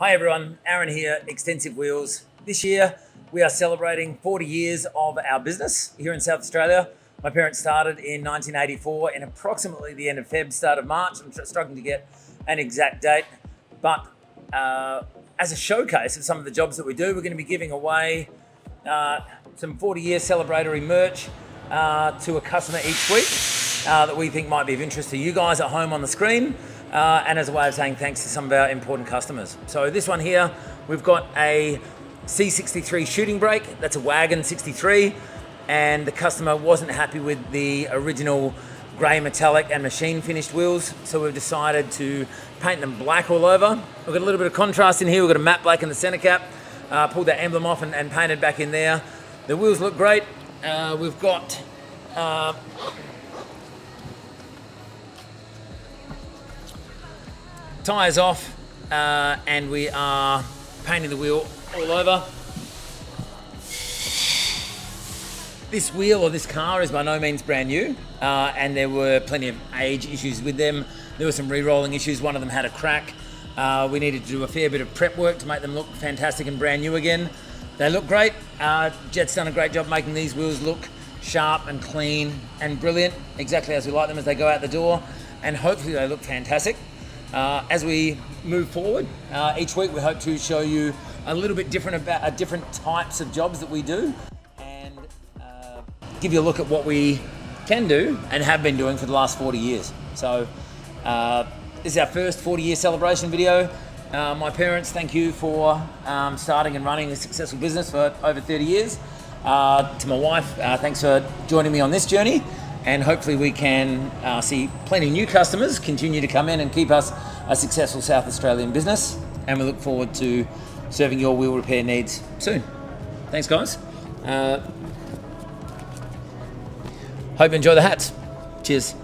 Hi everyone, Aaron here, Extensive Wheels. This year we are celebrating 40 years of our business here in South Australia. My parents started in 1984 in approximately the end of Feb, start of March. I'm struggling to get an exact date, but as a showcase of some of the jobs that we do, we're going to be giving away some 40-year celebratory merch to a customer each week that we think might be of interest to you guys at home on the screen. And as a way of saying thanks to some of our important customers. So this one here, we've got a C63 shooting brake. That's a Wagon 63, and the customer wasn't happy with the original grey metallic and machine finished wheels, so we've decided to paint them black all over. We've got a little bit of contrast in here. We've got a matte black in the center cap, pulled that emblem off and painted back in there. The wheels look great. We've got tyres off, and we are painting the wheel all over. This wheel or this car is by no means brand new, and there were plenty of age issues with them. There were some re-rolling issues. One of them had a crack. We needed to do a fair bit of prep work to make them look fantastic and brand new again. They look great. Jet's done a great job making these wheels look sharp and clean and brilliant, exactly as we like them as they go out the door, and hopefully they look fantastic. As we move forward, each week we hope to show you a little bit different about different types of jobs that we do, and give you a look at what we can do and have been doing for the last 40 years. So this is our first 40-year celebration video. My parents, thank you for starting and running a successful business for over 30 years. To my wife, thanks for joining me on this journey. And hopefully we can see plenty of new customers continue to come in and keep us a successful South Australian business. And we look forward to serving your wheel repair needs soon. Thanks, guys. Hope you enjoy the hats. Cheers.